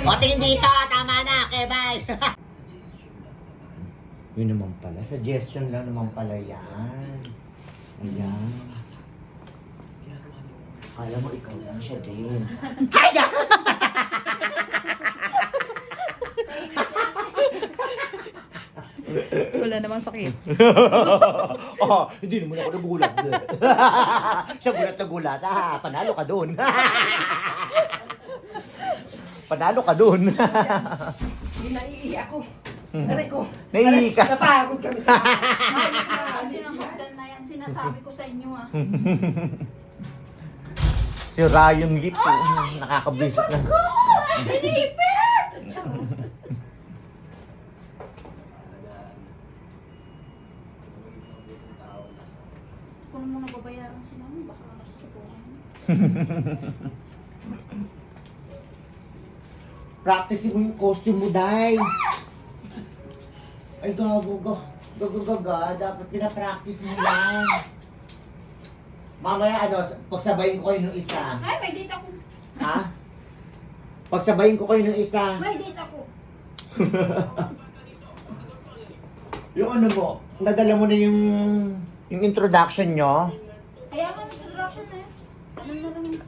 O, tingin dito. Tama na. Okay, bye. Yun naman pala. Suggestion lang naman pala yan. Ayan. Alam mo, ikaw lang siya din. Hi, guys! Wala namang sakit. Oh, hindi naman ako nagulat. Siya gulat na gulat. Ah, panalo ka dun. Panalo ka dun. Hindi naiiyak ako. Aray ko. Naiiyak ka. Napagod kami sa hayop na. Tinangkapdan na yung sinasabi ko sa inyo ah. Si Ryan Lip, nakakabwisit na. Pinipit! Kung naman nababayaran si mami, baka nakasusubukan. Practice mo yung costume mo, Day. Ay, gago. Dapat pinapractice mo yan. Mamaya, pagsabayin ko kayo ng isa. Ay, may date ako. Ha? Pagsabayin ko kayo ng isa. May date ako. Yung ano mo, nadala mo na yung introduction nyo. Kaya nga, introduction na yun. Ano na lang.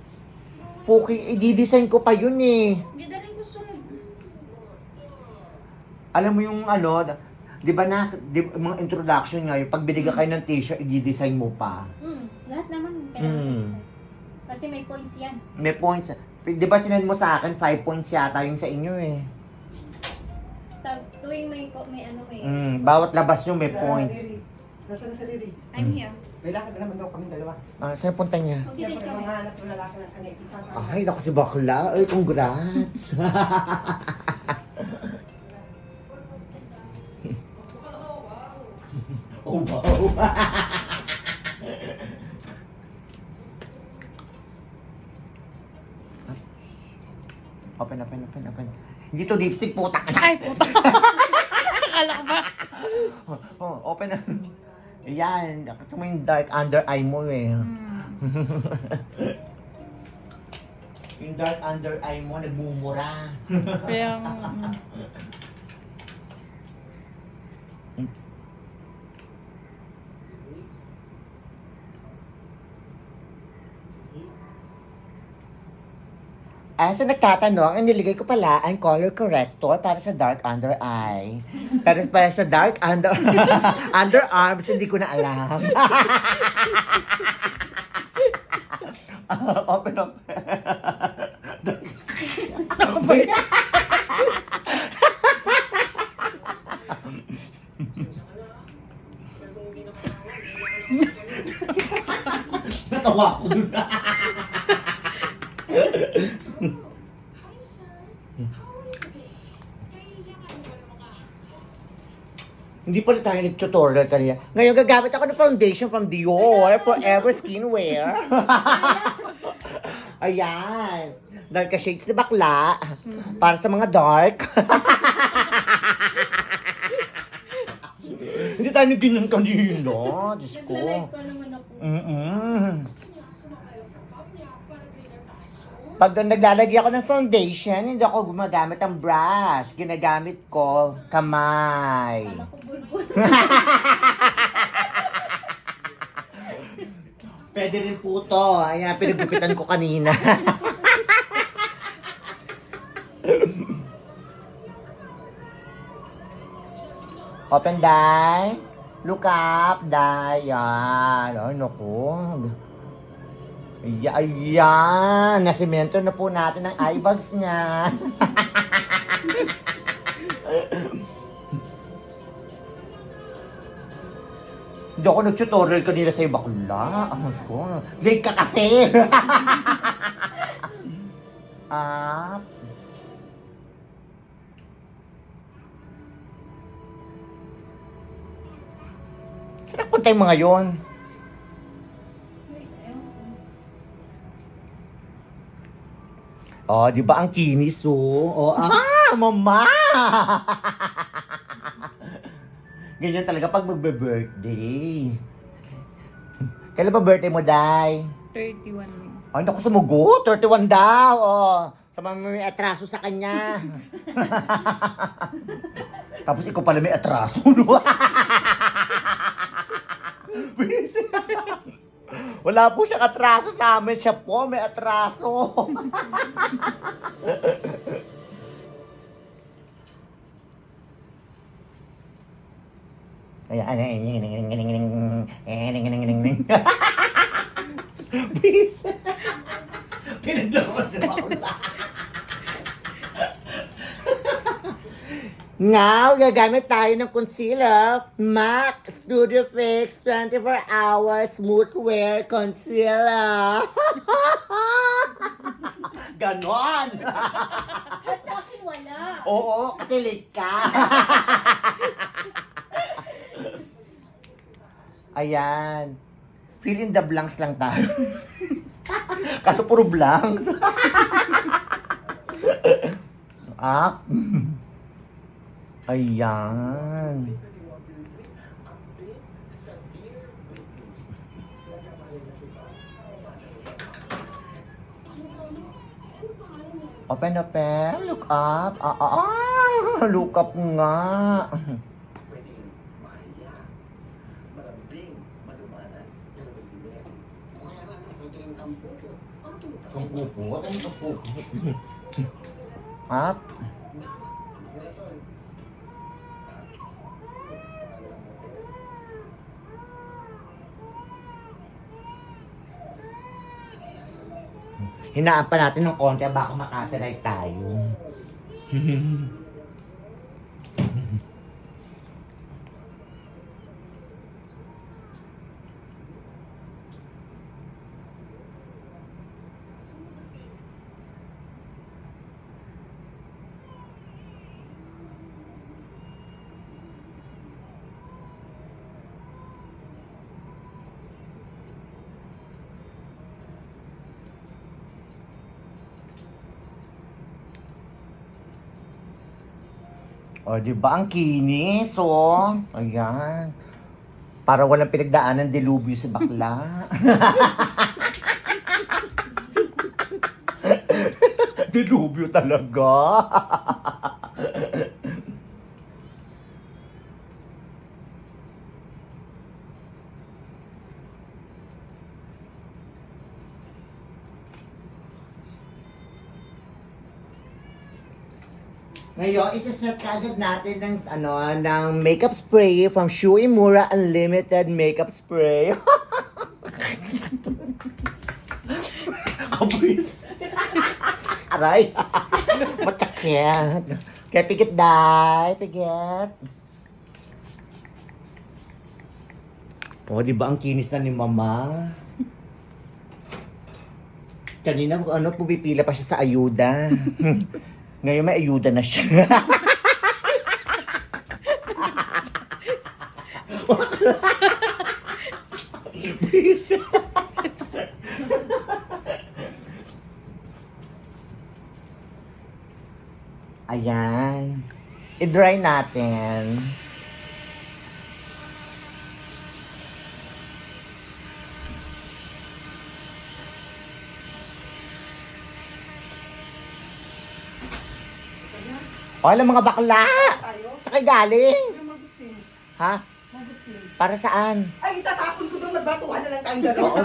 Puki, i-design ko pa yun eh. Hindi dali ko sunod. Alam mo yung di ba mga introduction nga, yung pag binigyan kayo ng t-shirt, i-design mo pa. Lahat naman. Kasi may points yan. May points. Di ba sinend mo sa akin, 5 points yata yung sa inyo eh. Tuwing may ano may... Bawat labas nyo may points. Nasaan na si Riri? I'm here. May lakad na naman daw kami dalawa. Saan punta niya? Siyempre, mga anak na lalaki ng kanay. Ay, naku si bakla. Ay, congrats. Oh, wow. Open. Hindi to lipstick, putak na. Ay, puta. Akala ko ba? Open na. Ayan, ito mo yung dark under eye mo eh. Yung dark under eye mo, nagmumura. Kaya Sa nagtatanong, ang niligay ko pala ang color corrector para sa dark under eye. Pero para sa dark underarms, hindi ko na alam. Open. Natawa ko dun. Hindi pala tayo nag-tutorial kanina. Ngayon gagamit ako ng foundation from Dior Forever Skinwear. Ayan. Dahil ka shades na bakla. Para sa mga dark. Hindi tayo nag-ganyan kanina. Diyos ko. nag-live pa naman ako. Pag naglalagay ako ng foundation, hindi ako gumagamit ng brush. Ginagamit ko kamay. Kala ko bulbul. Pwede rin po to. Ayan, pinagupitan ko kanina. Open, Day. Look up, Day. Yan. Ay, naku. Ayan. Nasimento na po natin ang eye bags niya. Hindi ako nag-tutorial kanina sa'yo, bakla. Mas ko. Late ka kasi. Up. Saan nagpunta yung mga yon? Oh, di ba ang kinis, oh? Mama! Ganyan talaga pag magbe-birthday. Kailan ba birthday mo, Day? 31. Ay, naku, sumugot. 31 daw. Oh. Sa mga may atraso sa kanya. Tapos ikaw pala may atraso, no? Wala po siyang atraso sa amin. Siya po may atraso. Bis. Pinaglaman sa bakla. Now, gagamit tayo ng concealer. MAC Studio Fix 24 Hours Smooth Wear Concealer. Ganon. Ba't sa akin wala? Oo, kasi late ka. Ayan. Fill in the blanks lang tayo. Kaso puro blanks. Ah. Ayan. Open, open. Look up. Look up nga. Pwedeng makaya, malambing, malumanay, pero hindi mo yan. O kaya nga, pwede rin kampuko. Ang tuta. Kampupot? Ano kampupot? Up. Hinaan pa natin ng konti, baka makatiright tayo. O, di ba? Ang kinis, oh. Ayan. Para walang pinagdaanan dilubyo si bakla. Dilubyo talaga. Ngayon, isa-set agad natin ng makeup spray from Shu Uemura Unlimited Makeup Spray. Kabis. Aray. Matsakit. Kaya pigit, day. Pigit. Oh, di ba ang kinis na ni Mama? Kanina, pumipila pa siya sa ayuda. Ngayon may ayuda na siya. Ayan. I-dry natin. O, alam mga bakla! Tayo? Sa kay galing? Yung magustin. Ha? Magustin. Para saan? Ay, itatapon ko doon. Magbatuhan na lang tayong dalawa. Oo,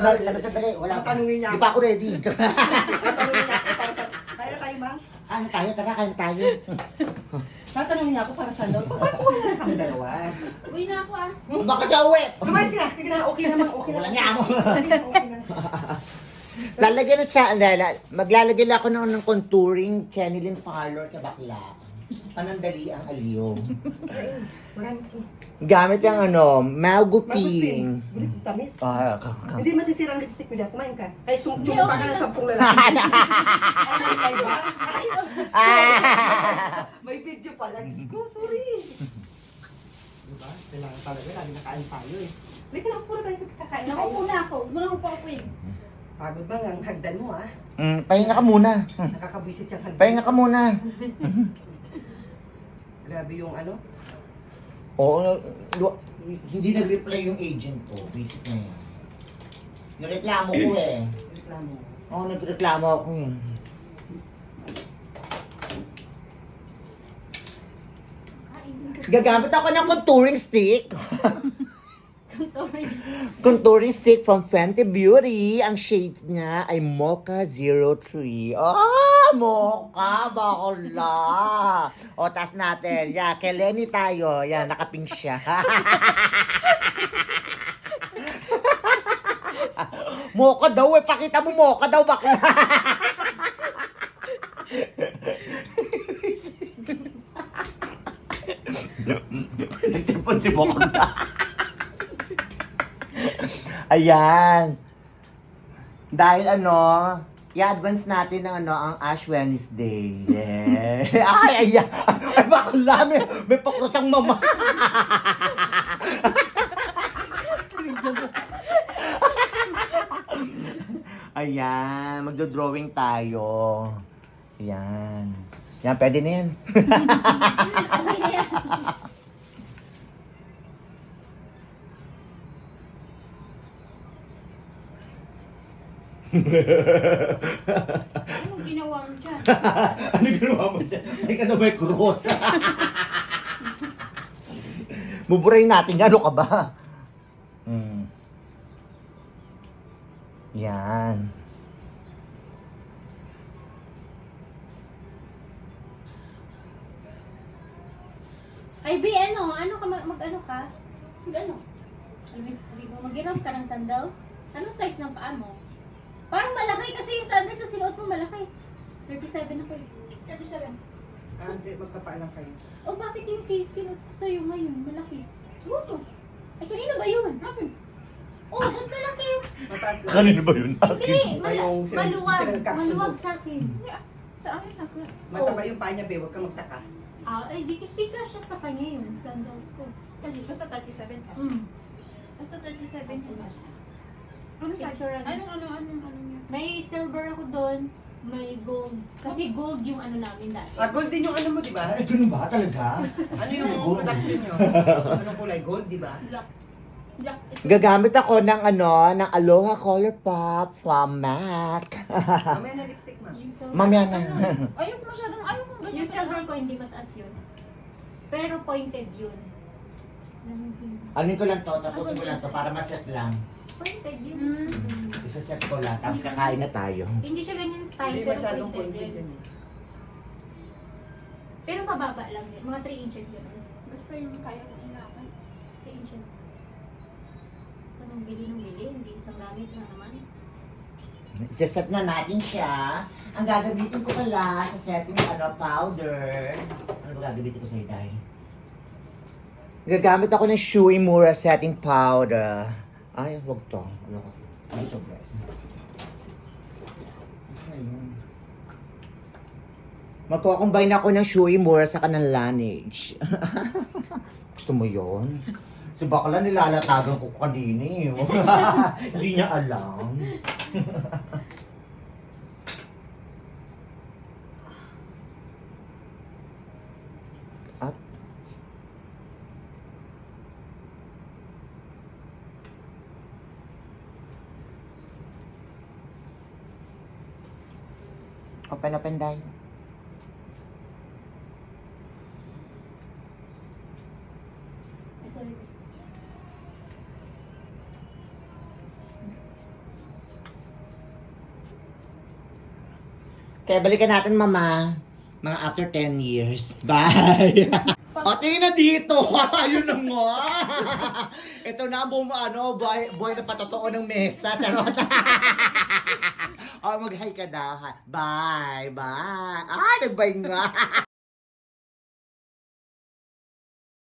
dali. Sandali. Wala. Tatanungin niya Di ako. pa ako ready. Tatanungin niya ako para sa... Kaya na tayo, ma'am? Kain tayo, tara, kain tayo. Tatanungin niya ako para sa loob. Magbatuhan na lang kami dalawa. Uwi na ako ah. Bakit ka uwi? Lumayas ka na. Sige na, okay naman. Okay na. Wala niya mo. Hindi na, okay na. Lalagyan na sa, maglalagay lang ako ng contouring Chenilyn Parlor kay bakla. Panandali ang aliyo. Gamit yung Maguping. Magustin. Tamis. Ah, Hindi masisirang lipstick mo dyan. Kumain ka. Ay, Hindi, sumpa ka okay na lang. 10 lalaki. Ay, ba? Ay, may video pala. Diyos ko, sorry. Diba? Kailangan talaga. Lagi nakain tayo eh. Lika na, puro tayo kakain Naku muna ako. Huwag mo na akong paupuin. Pagod ba ang hagdan mo ah? pahinga ka muna. Nakakabwisit yung hagdan. Pahinga ka muna. Grabe yung ano? Oo, hindi nag-reply yung agent ko. Visit na yan. Nareklamo ko eh. Reklamo. Oo, nagreklamo ako eh. Gagamit ako ng contouring stick. Contouring. Contouring stick from Fenty Beauty. Ang shade niya ay Mocha 03. Mocha, bakula. O, tas natin. Yeah, kay Lenny tayo. Yan, nakapink siya. Mocha daw eh. Pakita mo mocha daw, bakla. Nagtipon si Mocha. Ayan. Dahil i-advance natin ang ang Ash Wednesday. Yeah. Ay, ayan. Ay, bakla. May pakrusang mama. Ayan. Magdo-drawing tayo. Ayan. Yan, pwede na yan. Okay na yan. Anong ginawa mo dyan? Ano ginawa mo dyan? Ay, ka na may cross. Buburayin natin yan. Ano ka ba? Yan. Ay, B, ano ka, mag-ano ka? Mag-ano? Ano yung sasabihin mo? Mag-hirap ka ng sandals? Anong size ng paa mo? Parang malaki kasi yung sandals na sinuot mo malaki. 37 ako eh. 37. Hindi, magkapaalam kayo. O bakit yung sinuot ko sa'yo ngayon malaki? Suot Ay, kanino ba yun? Akin. Oh, ba't malaki yung... Mataas lang. Kanino ba yun? Hindi, Ay, yung maluwag. sinangka. Maluwag sa akin. Sa akin, sa akin. Mataba yung paa niya, be. Huwag kang magtaka. Ay, di ka siya sa kanya yung sandals ko. Basta 37 ka. Basta 37 ka. Ano sa Picture, Anong niya? May silver ako doon, may gold. Kasi gold yung namin dati. Gold din yung ano mo, di ba? Ay, ganun ba? Talaga? Ano yung production nyo? Anong kulay? Gold, di ba? Black. Black. Gagamit ako ng ng Aloha Color Pop from MAC. Mamaya na lipstick, ma. Yung silver, Mamaya na. Ayaw ko masyadong, ayaw ko ganyan. Yung silver ko hindi mataas yun. Pero pointed yun. Anin ko lang to, tapusin ko lang to para maset lang. Pointed yun. Isa-set ko lang, tapos kakain na tayo. Hindi siya ganyan style, Hindi pero masyadong pointed pointed yun. yan. Pero mababa lang yun. Mga 3 inches yun. Basta yung kaya ko inakan. 3 inches. Anong bili ng bili? Hindi isang gamit na naman. Isa-set na natin siya. Ang gagamitin ko pala sa setting powder. Ano ba gagamitin ko sa Day? Gagamit ako ng Shui Mura setting powder. Ay, wag to. Ano ko? Dito ba? Ano yun? Magko-combine ako ng Shui Mura sa kanang Laneige. Gusto mo yon? Si bakla nilalatagan ko kanina eh. Hindi niya alam. Up. Open tayo. Ay, sorry. Kaya balikan natin, Mama. Mga after 10 years. Bye! O, tingin na dito! Ayun na nga! Ito na ang buhay na patotoo ng mesa. Charot! O, mag-hi ka daw. Bye! Bye! Ay, nag-bye nga!